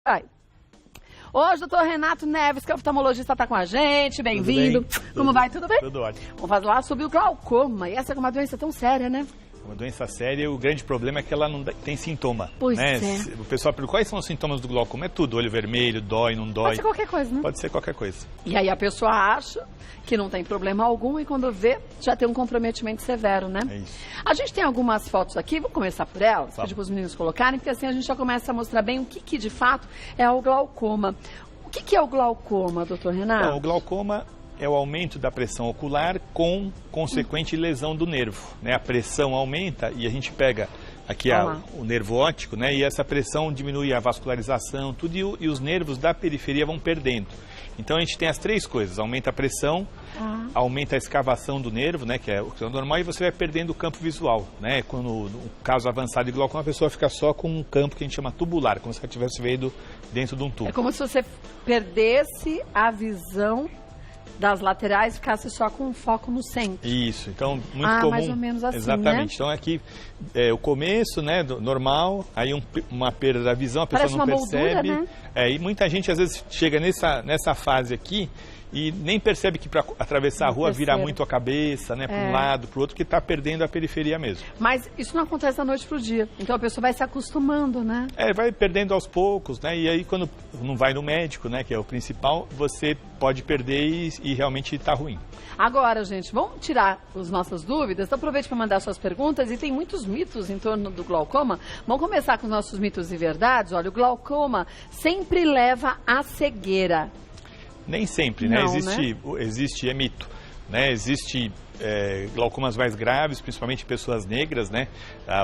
Ai. Hoje, doutor Renato Neves, que é oftalmologista, está com a gente. Bem-vindo. Como vai? Tudo bem? Tudo ótimo. Vamos falar sobre o glaucoma. E essa é uma doença tão séria, né? Uma doença séria e o grande problema é que ela não tem sintoma. Pois né? é. O pessoal pergunta quais são os sintomas do glaucoma. É tudo, olho vermelho, dói, não dói. Pode ser qualquer coisa, né? Pode ser qualquer coisa. E aí a pessoa acha que não tem problema algum e quando vê, já tem um comprometimento severo, né? É isso. A gente tem algumas fotos aqui, vou começar por elas, Tá. pedir para os meninos colocarem, porque assim a gente já começa a mostrar bem o que de fato é o glaucoma. O que é o glaucoma, doutor Renato? Então, o glaucoma é o aumento da pressão ocular com consequente lesão do nervo. Né? A pressão aumenta e a gente pega aqui o nervo óptico, né? E essa pressão diminui a vascularização, tudo, e os nervos da periferia vão perdendo. Então a gente tem as três coisas: aumenta a pressão, aumenta a escavação do nervo, né? Que é o normal, e você vai perdendo o campo visual. Né? Quando, no caso avançado de glaucoma, a pessoa fica só com um campo que a gente chama tubular, como se ela tivesse veio dentro de um tubo. É como se você perdesse a visão das laterais, ficasse só com um foco no centro. Isso, então muito comum. Mais ou menos assim, exatamente. né? Então aqui é o começo, né, normal, aí uma perda da visão, a pessoa Parece não uma percebe. moldura, né? E muita gente às vezes chega nessa fase aqui e nem percebe que para atravessar a rua vira muito a cabeça, né, para um lado, para o outro, que está perdendo a periferia mesmo. Mas isso não acontece da noite para o dia. Então a pessoa vai se acostumando, né? Vai perdendo aos poucos, né? E aí quando não vai no médico, né, que é o principal, você pode perder e realmente está ruim. Agora, gente, vamos tirar as nossas dúvidas. Então, aproveite para mandar suas perguntas. E tem muitos mitos em torno do glaucoma. Vamos começar com os nossos mitos e verdades. Olha, o glaucoma sempre leva à cegueira. Nem sempre, né? Existe mito, né? Existe glaucomas mais graves, principalmente em pessoas negras, né?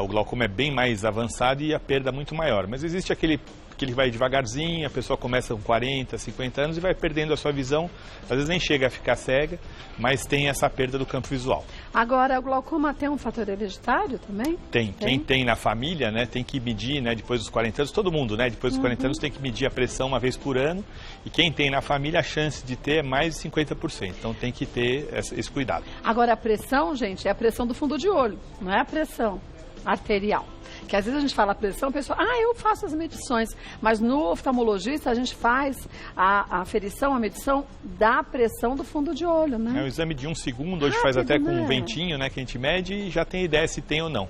O glaucoma é bem mais avançado e a perda muito maior. Mas existe aquele que vai devagarzinho, a pessoa começa com 40, 50 anos e vai perdendo a sua visão. Às vezes nem chega a ficar cega, mas tem essa perda do campo visual. Agora, o glaucoma tem um fator hereditário também? Tem. Quem tem na família, né, tem que medir, né, depois dos 40 anos, todo mundo, né, depois dos 40 anos tem que medir a pressão uma vez por ano. E quem tem na família, a chance de ter é mais de 50%. Então tem que ter esse cuidado. Agora, a pressão, gente, é a pressão do fundo de olho, não é a pressão arterial. Que às vezes a gente fala pressão, a pessoa, eu faço as medições. Mas no oftalmologista a gente faz a aferição, a medição da pressão do fundo de olho, né? É um exame de 1 segundo, hoje faz até com um ventinho, né, que a gente mede e já tem ideia se tem ou não.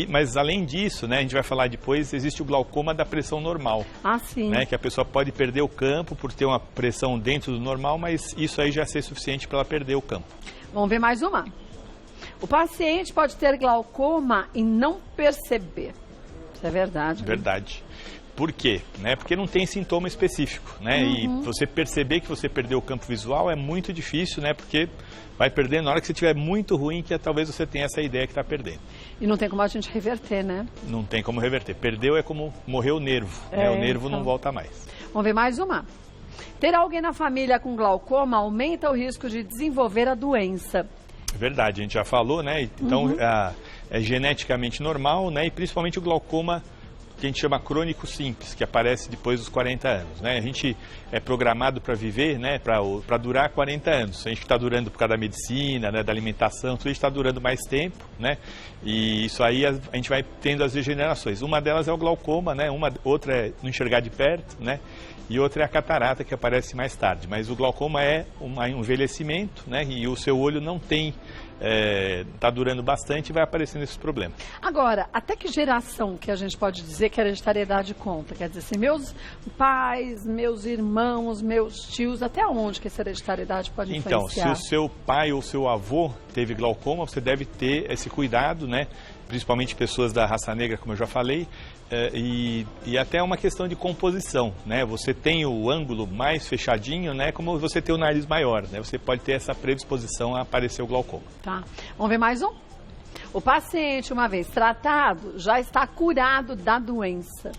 Mas além disso, né, a gente vai falar depois, existe o glaucoma da pressão normal. Sim. Né, que a pessoa pode perder o campo por ter uma pressão dentro do normal, mas isso aí já é suficiente para ela perder o campo. Vamos ver mais uma? O paciente pode ter glaucoma e não perceber. Isso é verdade. Verdade. Por quê? Né? Porque não tem sintoma específico, né? E você perceber que você perdeu o campo visual é muito difícil, né? Porque vai perder na hora que você estiver muito ruim, que talvez você tenha essa ideia que está perdendo. E não tem como a gente reverter, né? Não tem como reverter. Perdeu é como morreu o nervo, né? O nervo não volta mais. Vamos ver mais uma. Ter alguém na família com glaucoma aumenta o risco de desenvolver a doença. Verdade, a gente já falou, né? Então, é geneticamente normal, né? E principalmente o glaucoma que a gente chama crônico simples, que aparece depois dos 40 anos, né? A gente é programado para viver, né? Para durar 40 anos. A gente está durando por causa da medicina, né? Da alimentação, tudo está durando mais tempo, né? E isso aí a gente vai tendo as degenerações. Uma delas é o glaucoma, né? Outra é não enxergar de perto, né? E outra é a catarata, que aparece mais tarde. Mas o glaucoma é um envelhecimento, né? E o seu olho não tem, está durando bastante e vai aparecendo esses problemas. Agora, até que geração que a gente pode dizer que a hereditariedade conta? Quer dizer, assim, meus pais, meus irmãos, meus tios, até onde que essa hereditariedade pode influenciar? Então, se o seu pai ou seu avô teve glaucoma, você deve ter esse cuidado, né? Principalmente pessoas da raça negra, como eu já falei, e até uma questão de composição, né? Você tem o ângulo mais fechadinho, né? Como você tem o nariz maior, né? Você pode ter essa predisposição a aparecer o glaucoma. Tá. Vamos ver mais um? O paciente, uma vez tratado, já está curado da doença.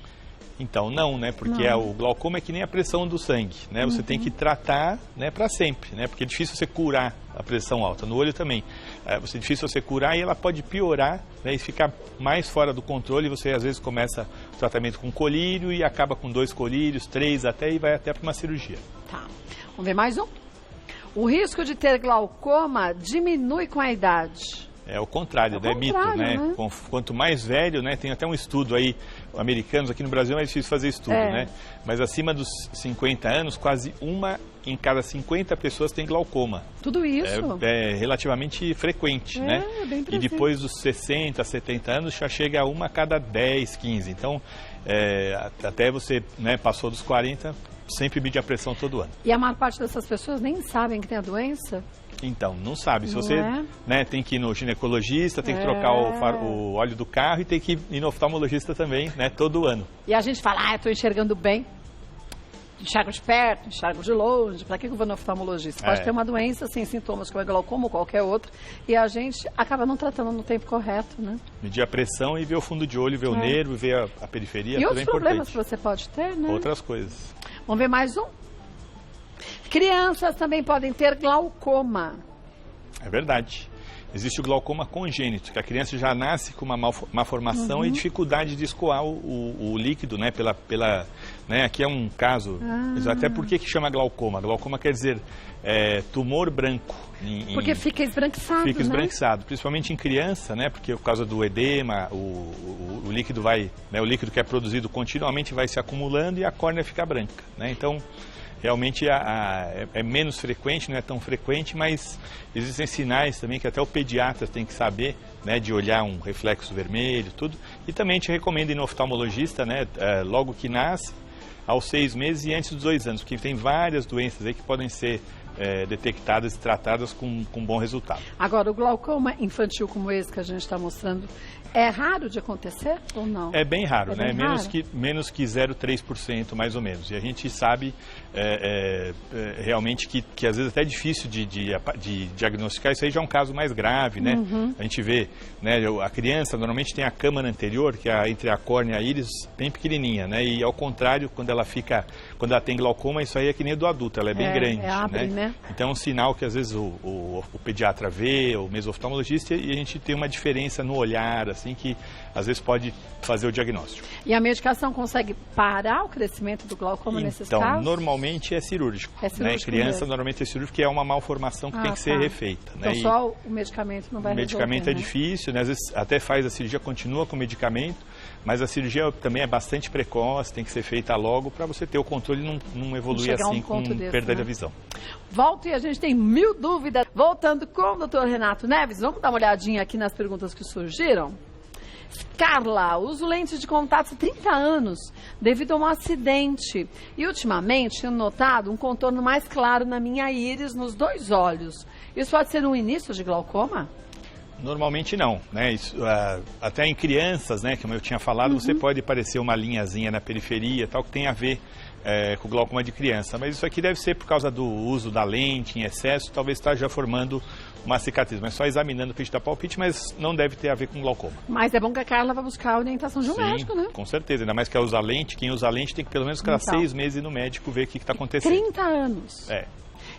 Então, não, né? Porque o glaucoma é que nem a pressão do sangue, né? Você tem que tratar, né, para sempre, né? Porque é difícil você curar a pressão alta. No olho também. É difícil você curar e ela pode piorar, né, e ficar mais fora do controle. Você, às vezes, começa o tratamento com colírio e acaba com 2 colírios, 3 até, e vai até para uma cirurgia. Tá. Vamos ver mais um? O risco de ter glaucoma diminui com a idade. É o contrário, É o mito, contrário, né? né? Quanto mais velho, né? Tem até um estudo aí, americanos, aqui no Brasil é mais difícil fazer estudo, né? Mas acima dos 50 anos, quase uma em cada 50 pessoas tem glaucoma. Tudo isso. É relativamente frequente, né? Bem E presente. depois dos 60, 70 anos, já chega a uma a cada 10, 15. Então, até você, né, passou dos 40, sempre mide a pressão todo ano. E a maior parte dessas pessoas nem sabem que tem a doença? Então, não sabe. Se Não você é? né, tem que ir no ginecologista, tem que trocar o óleo do carro e tem que ir no oftalmologista também, né, todo ano. E a gente fala, eu estou enxergando bem. Enxergo de perto, enxergo de longe. Para que eu vou no oftalmologista? Pode ter uma doença sem sintomas, como é glaucoma ou qualquer outra, e a gente acaba não tratando no tempo correto, né? Medir a pressão e ver o fundo de olho, ver o nervo, ver a periferia, E tudo outros é problemas importante. que você pode ter, né? Outras coisas. Vamos ver mais um? Crianças também podem ter glaucoma. É verdade. Existe o glaucoma congênito, que a criança já nasce com uma má formação e dificuldade de escoar o líquido, né? Né? Aqui é um caso, até por que chama glaucoma? Glaucoma quer dizer tumor branco. Porque fica esbranquiçado, Fica né? esbranquiçado, principalmente em criança, né? Porque por causa do edema, o líquido vai, né? O líquido que é produzido continuamente vai se acumulando e a córnea fica branca, né? Então, realmente é menos frequente, não é tão frequente, mas existem sinais também que até o pediatra tem que saber, né, de olhar um reflexo vermelho, tudo. E também te recomendo ir no oftalmologista, né, logo que nasce, aos 6 meses e antes dos 2 anos, porque tem várias doenças aí que podem ser detectadas e tratadas com bom resultado. Agora, o glaucoma infantil como esse que a gente está mostrando, é raro de acontecer ou não? É bem raro, né? bem Menos que 0,3% mais ou menos. E a gente sabe realmente que às vezes até é difícil de diagnosticar. Isso aí já é um caso mais grave, né? A gente vê, né? A criança normalmente tem a câmara anterior, que é entre a córnea e a íris, bem pequenininha, né? E ao contrário, quando ela tem glaucoma, isso aí é que nem do adulto, ela é bem grande, abre, né? Então é um sinal que às vezes o pediatra vê, o mesmo oftalmologista, e a gente tem uma diferença no olhar, assim, que às vezes pode fazer o diagnóstico. E a medicação consegue parar o crescimento do glaucoma nesses casos? Então, normalmente é cirúrgico. É cirúrgico, né? Criança mesmo. normalmente é cirúrgico, que é uma malformação que tem que ser refeita. Então né? só o medicamento não vai resolver, O medicamento é né? difícil, né? Às vezes até faz a cirurgia, continua com o medicamento, mas a cirurgia também é bastante precoce, tem que ser feita logo para você ter o controle e não evoluir assim com perda da visão. Volta e a gente tem 1000 dúvidas. Voltando com o doutor Renato Neves, vamos dar uma olhadinha aqui nas perguntas que surgiram? Carla, uso lentes de contato há 30 anos devido a um acidente. E ultimamente tenho notado um contorno mais claro na minha íris, nos 2 olhos. Isso pode ser um início de glaucoma? Normalmente não, né? Isso, até em crianças, né, como eu tinha falado, você pode parecer uma linhazinha na periferia, tal, que tem a ver com o glaucoma de criança. Mas isso aqui deve ser por causa do uso da lente em excesso, talvez esteja formando uma cicatriz. Mas só examinando para a gente dar palpite, mas não deve ter a ver com glaucoma. Mas é bom que a Carla vai buscar a orientação de um médico, né? Com certeza, ainda mais que usa lente. Quem usa lente tem que pelo menos cada 6 meses ir no médico ver o que está acontecendo. 30 anos.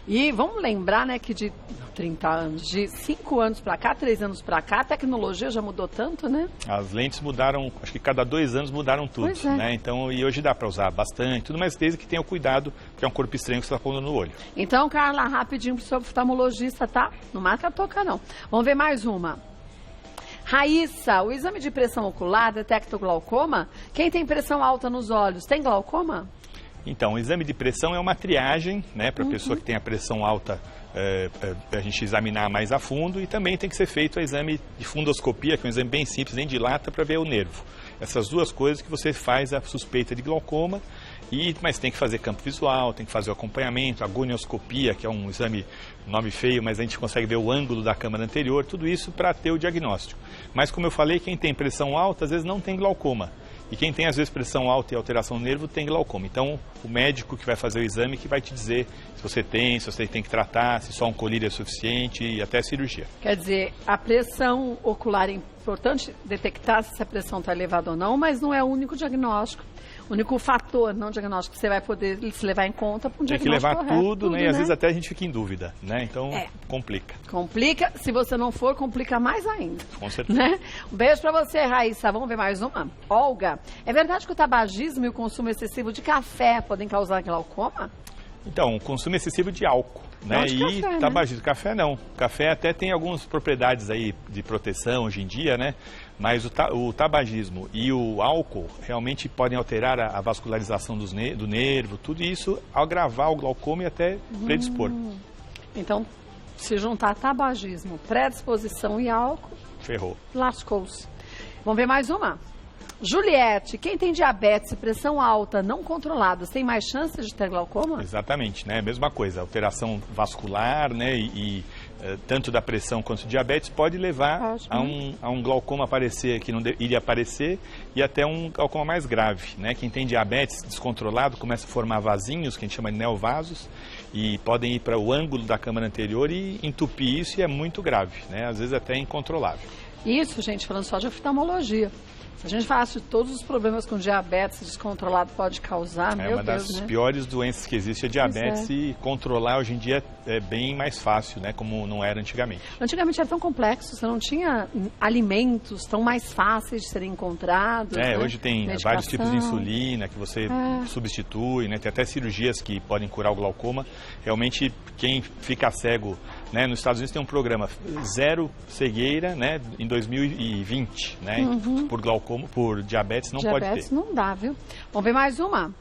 E vamos lembrar, né, que de 30 anos, de 5 anos para cá, 3 anos para cá, a tecnologia já mudou tanto, né? As lentes mudaram, acho que cada 2 anos mudaram tudo, né? Então, e hoje dá para usar bastante, tudo, mas desde que tenha o cuidado, que é um corpo estranho que você está pondo no olho. Então, Carla, rapidinho pro seu oftalmologista, tá? Não marca a toca, não. Vamos ver mais uma. Raíssa, o exame de pressão ocular detecta o glaucoma? Quem tem pressão alta nos olhos tem glaucoma? Então, o exame de pressão é uma triagem, né, para a pessoa que tem a pressão alta, a gente examinar mais a fundo, e também tem que ser feito o exame de fundoscopia, que é um exame bem simples, nem dilata, para ver o nervo. Essas 2 coisas que você faz a suspeita de glaucoma, mas tem que fazer campo visual, tem que fazer o acompanhamento, a gonioscopia, que é um exame, nome feio, mas a gente consegue ver o ângulo da câmara anterior, tudo isso para ter o diagnóstico. Mas como eu falei, quem tem pressão alta, às vezes não tem glaucoma. E quem tem, às vezes, pressão alta e alteração do nervo tem glaucoma. Então, o médico que vai fazer o exame que vai te dizer se você tem que tratar, se só um colírio é suficiente e até a cirurgia. Quer dizer, a pressão ocular é importante detectar se a pressão está elevada ou não, mas não é o único diagnóstico. O único fator não diagnóstico que você vai poder se levar em conta para um diagnóstico correto. Tem que levar tudo, né? E às vezes até a gente fica em dúvida, né? Então, complica. Complica. Se você não for, complica mais ainda. Com certeza. Né? Um beijo para você, Raíssa. Vamos ver mais uma? Olga, é verdade que o tabagismo e o consumo excessivo de café podem causar glaucoma? Então, o consumo excessivo de álcool, né? De E café, tabagismo. né? Café não. Café até tem algumas propriedades aí de proteção hoje em dia, né? Mas o tabagismo e o álcool realmente podem alterar a vascularização do nervo, tudo isso agravar o glaucoma e até predispor. Então, se juntar tabagismo, predisposição e álcool, Ferrou. lascou-se. Vamos ver mais uma. Juliette, quem tem diabetes e pressão alta não controlados tem mais chances de ter glaucoma? Exatamente, né? Mesma coisa, alteração vascular, né? Tanto da pressão quanto do diabetes pode levar a um glaucoma aparecer que não iria aparecer e até um glaucoma mais grave, né? Quem tem diabetes descontrolado começa a formar vasinhos, que a gente chama de neovasos, e podem ir para o ângulo da câmara anterior e entupir isso, e é muito grave, né? Às vezes até incontrolável. Isso, gente, falando só de oftalmologia. Se a gente falasse de todos os problemas com diabetes descontrolado pode causar, meu Deus, uma das piores doenças que existe é diabetes, e controlar hoje em dia é bem mais fácil, né, como não era antigamente. Antigamente era tão complexo, você não tinha alimentos tão mais fáceis de serem encontrados. Né? Hoje tem vários tipos de insulina que você substitui, né, tem até cirurgias que podem curar o glaucoma. Realmente, quem fica cego, né, nos Estados Unidos tem um programa zero cegueira, né, em 2020, né, por glaucoma. Por diabetes não pode ter. Diabetes não dá, viu? Vamos ver mais uma.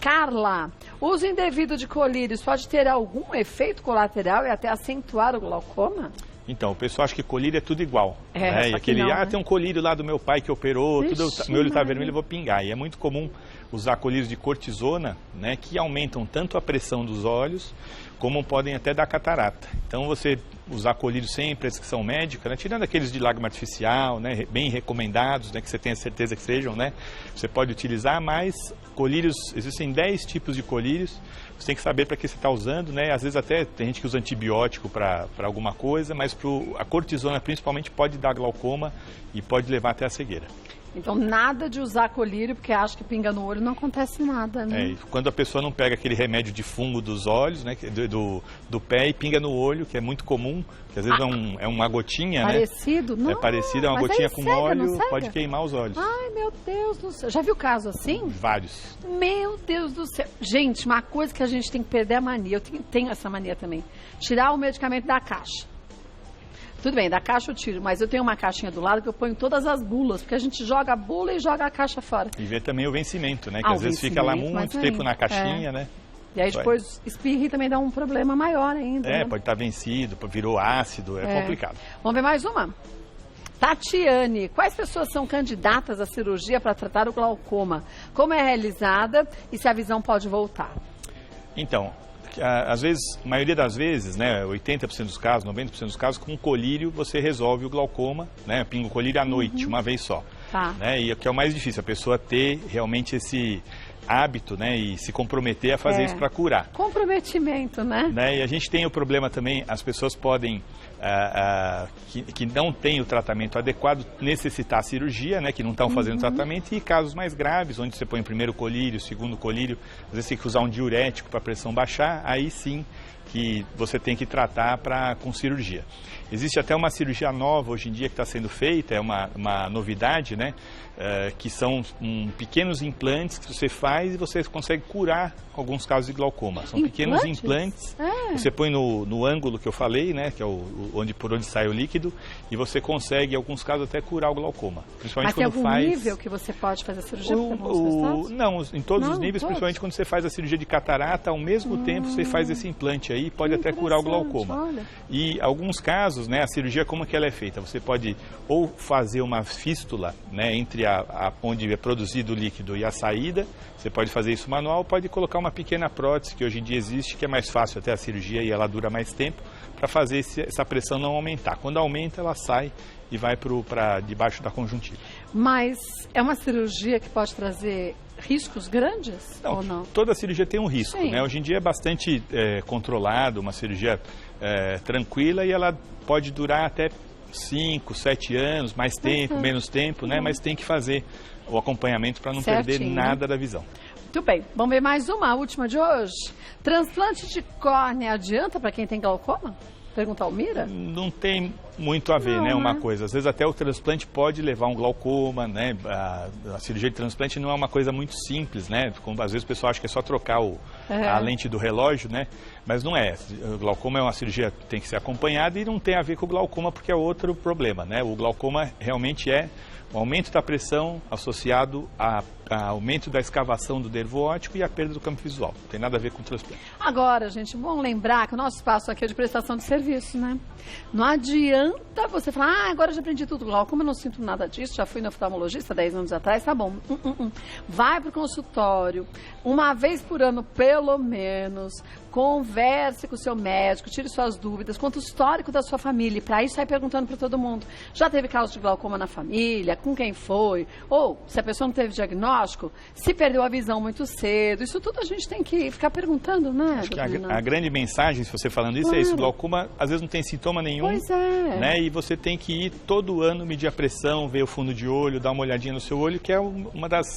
Carla, uso indevido de colírios pode ter algum efeito colateral e até acentuar o glaucoma? Então, o pessoal acha que colírio é tudo igual. É, né? E aquele, não, né? tem um colírio lá do meu pai que operou, Vixe, meu olho está vermelho, eu vou pingar. E é muito comum usar colírios de cortisona, né, que aumentam tanto a pressão dos olhos, como podem até dar catarata. Então, você usar colírio sem prescrição médica, né, tirando aqueles de lágrima artificial, né, bem recomendados, né, que você tenha certeza que sejam, né, você pode utilizar, mas colírios, existem 10 tipos de colírios, você tem que saber para que você está usando, né, às vezes até tem gente que usa antibiótico para alguma coisa, mas a cortisona principalmente pode dar glaucoma e pode levar até a cegueira. Então, nada de usar colírio, porque acha que pinga no olho, não acontece nada, né? Quando a pessoa não pega aquele remédio de fungo dos olhos, né, do pé e pinga no olho, que é muito comum, que às vezes é uma gotinha, parecido? né? Não, é parecido, é uma gotinha com cega, óleo, pode queimar os olhos. Ai, meu Deus do céu. Já viu caso assim? Vários. Meu Deus do céu. Gente, uma coisa que a gente tem que perder a mania, eu tenho essa mania também, tirar o medicamento da caixa. Tudo bem, da caixa eu tiro, mas eu tenho uma caixinha do lado que eu ponho todas as bulas, porque a gente joga a bula e joga a caixa fora. E vê também o vencimento, né? Que às vezes fica lá muito tempo na caixinha, né? E aí depois espirra e também dá um problema maior ainda. Né? Pode estar vencido, virou ácido, é complicado. Vamos ver mais uma? Tatiane, quais pessoas são candidatas à cirurgia para tratar o glaucoma? Como é realizada e se a visão pode voltar? Então, às vezes, a maioria das vezes, né, 80% dos casos, 90% dos casos, com colírio você resolve o glaucoma, né, pinga o colírio à noite, uma vez só. Tá. Né, e o que é o mais difícil, a pessoa ter realmente esse hábito, né, e se comprometer a fazer isso para curar. Comprometimento, né? E a gente tem o problema também, as pessoas podem, que não têm o tratamento adequado, necessitar cirurgia, né, que não estão fazendo tratamento, e casos mais graves, onde você põe o primeiro colírio, o segundo colírio, às vezes tem que usar um diurético para a pressão baixar, aí sim que você tem que tratar com cirurgia. Existe até uma cirurgia nova hoje em dia que está sendo feita, é uma novidade, né? Que são pequenos implantes que você faz e você consegue curar alguns casos de glaucoma. São pequenos implantes, você põe no ângulo que eu falei, né? Que é por onde sai o líquido, e você consegue, em alguns casos, até curar o glaucoma. Principalmente Mas tem algum nível que você pode fazer a cirurgia? Não, em todos os níveis, principalmente quando você faz a cirurgia de catarata, ao mesmo tempo você faz esse implante aí, pode até curar o glaucoma. Olha. E alguns casos, né, a cirurgia, como que ela é feita? Você pode ou fazer uma fístula, né, entre onde é produzido o líquido e a saída, você pode fazer isso manual, pode colocar uma pequena prótese, que hoje em dia existe, que é mais fácil até a cirurgia e ela dura mais tempo, para fazer essa pressão não aumentar. Quando aumenta, ela sai e vai para debaixo da conjuntiva. Mas é uma cirurgia que pode trazer riscos grandes ou não? Toda cirurgia tem um risco, Sim. né? Hoje em dia é bastante controlado, uma cirurgia tranquila, e ela pode durar até 5, 7 anos, mais tempo, menos tempo, né? Mas tem que fazer o acompanhamento para não perder nada da visão. Muito bem, vamos ver mais uma, a última de hoje. Transplante de córnea adianta para quem tem glaucoma? Pergunta Almira? Não tem muito a ver, Não, né, uma né? coisa. Às vezes até o transplante pode levar um glaucoma, né, a cirurgia de transplante não é uma coisa muito simples, né, como às vezes o pessoal acha que é só trocar a lente do relógio, né, mas não é. O glaucoma é uma cirurgia que tem que ser acompanhada e não tem a ver com o glaucoma porque é outro problema, né, o glaucoma realmente é o aumento da pressão associado a aumento da escavação do nervo óptico e a perda do campo visual. Não tem nada a ver com o transplante. Agora, gente, bom lembrar que o nosso espaço aqui é de prestação de serviço, né? Não adianta você falar, agora eu já aprendi tudo. Glaucoma, eu não sinto nada disso, já fui no oftalmologista 10 anos atrás, tá bom. Vai pro consultório, uma vez por ano, pelo menos, converse com o seu médico, tire suas dúvidas, conta o histórico da sua família, e para isso sai perguntando para todo mundo. Já teve caso de glaucoma na família? Com quem foi? Ou, se a pessoa não teve diagnóstico, se perdeu a visão muito cedo, isso tudo a gente tem que ficar perguntando, né? Acho que a grande mensagem, se você falando isso, é isso. O glaucoma, às vezes, não tem sintoma nenhum. Pois é. Né? E você tem que ir todo ano medir a pressão, ver o fundo de olho, dar uma olhadinha no seu olho, que é uma dos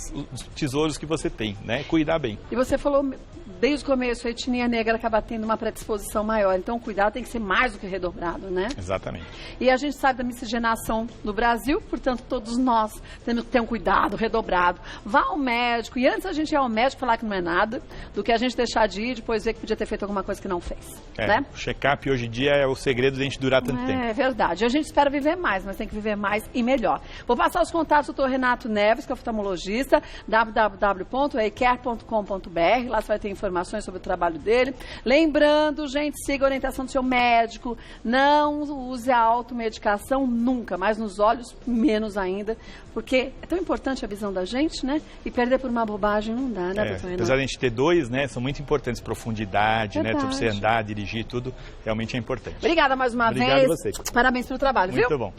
tesouros que você tem, né? Cuidar bem. E você falou, desde o começo, a etnia negra acaba tendo uma predisposição maior. Então, o cuidado tem que ser mais do que redobrado, né? Exatamente. E a gente sabe da miscigenação no Brasil, portanto, todos nós temos que ter um cuidado redobrado. Vá ao médico, e antes a gente ir ao médico falar que não é nada, do que a gente deixar de ir e depois ver que podia ter feito alguma coisa que não fez. Né? O check-up hoje em dia é o segredo de a gente durar tanto tempo. É verdade. A gente espera viver mais, mas tem que viver mais e melhor. Vou passar os contatos do Dr. Renato Neves, que é oftalmologista, www.eicare.com.br. Lá você vai ter informações sobre o trabalho dele. Lembrando, gente, siga a orientação do seu médico. Não use a automedicação nunca, mas nos olhos, menos ainda, porque é tão importante a visão da gente, né? E perder por uma bobagem não dá, né, doutor Renato? Apesar de a gente ter dois, né? São muito importantes. Profundidade, né? Tudo você andar, dirigir, tudo realmente é importante. Obrigada mais uma vez. Obrigado a você. Parabéns pelo trabalho, Muito viu? bom.